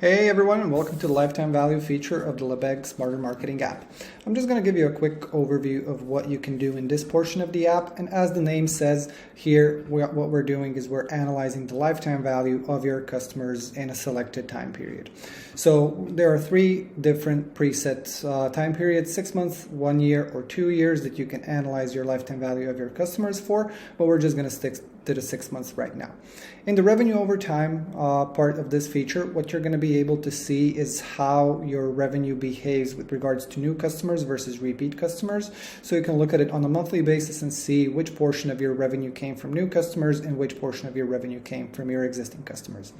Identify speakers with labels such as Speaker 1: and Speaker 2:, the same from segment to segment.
Speaker 1: Hey everyone, and welcome to the lifetime value feature of the Lebesgue Smarter Marketing app. I'm just going to give you a quick overview of what you can do in this portion of the app. And as the name says here, what we're doing is we're analyzing the lifetime value of your customers in a selected time period. So there are three different preset time periods: 6 months, 1 year, or 2 years that you can analyze your lifetime value of your customers for, but we're just going to stick to the 6 months right now. In the revenue over time part of this feature, what you're going to be able to see is how your revenue behaves with regards to new customers versus repeat customers. So you can look at it on a monthly basis and see which portion of your revenue came from new customers and which portion of your revenue came from your existing customers.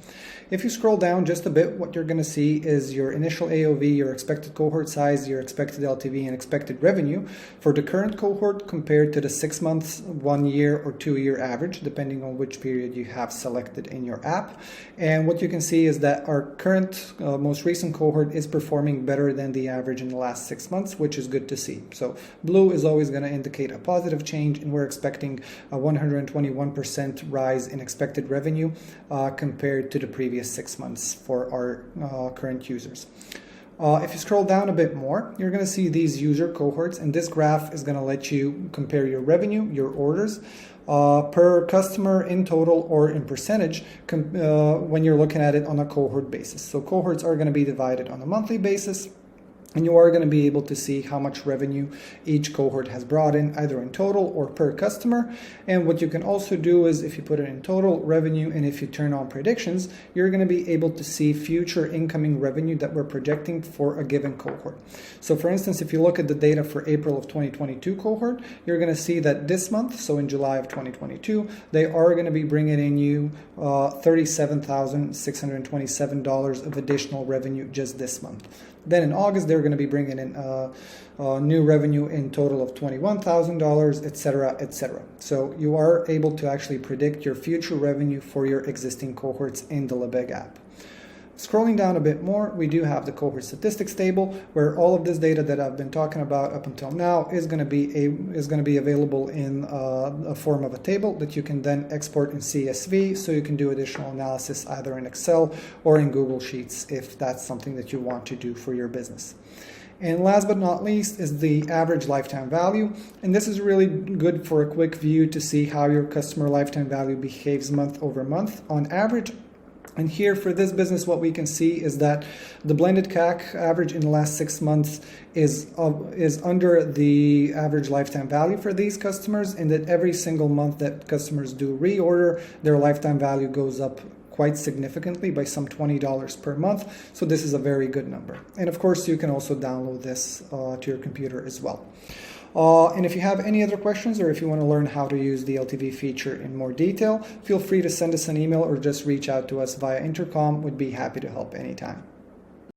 Speaker 1: If you scroll down just a bit, what you're going to see is your initial AOV, your expected cohort size, your expected LTV, and expected revenue for the current cohort compared to the 6 months, 1 year, or 2 year average, depending on which period you have selected in your app. And what you can see is that our current most recent cohort is performing better than the average in the last 6 months, which is good to see. So blue is always going to indicate a positive change, and we're expecting a 121% rise in expected revenue compared to the previous 6 months for our current users. If you scroll down a bit more, you're going to see these user cohorts, and this graph is going to let you compare your revenue, your orders, per customer in total or in percentage when you're looking at it on a cohort basis. So cohorts are going to be divided on a monthly basis, and you are going to be able to see how much revenue each cohort has brought in, either in total or per customer. And what you can also do is, if you put it in total revenue and if you turn on predictions, you're going to be able to see future incoming revenue that we're projecting for a given cohort. So for instance, if you look at the data for April of 2022 cohort, you're going to see that this month, so in July of 2022, they are going to be bringing in you $37,627 of additional revenue just this month. Then in August, they're going to be bringing in new revenue in total of $21,000, etc., etc. So you are able to actually predict your future revenue for your existing cohorts in the Lebesgue app. Scrolling down a bit more, we do have the cohort statistics table, where all of this data that I've been talking about up until now is going to be available in a form of a table that you can then export in CSV, so you can do additional analysis either in Excel or in Google Sheets if that's something that you want to do for your business. And last but not least is the average lifetime value. And this is really good for a quick view to see how your customer lifetime value behaves month over month on average. And here for this business, what we can see is that the blended CAC average in the last 6 months is under the average lifetime value for these customers, and that every single month that customers do reorder, their lifetime value goes up quite significantly by some $20 per month. So this is a very good number. And of course, you can also download this to your computer as well. And if you have any other questions, or if you want to learn how to use the LTV feature in more detail, feel free to send us an email or just reach out to us via intercom. We'd be happy to help anytime.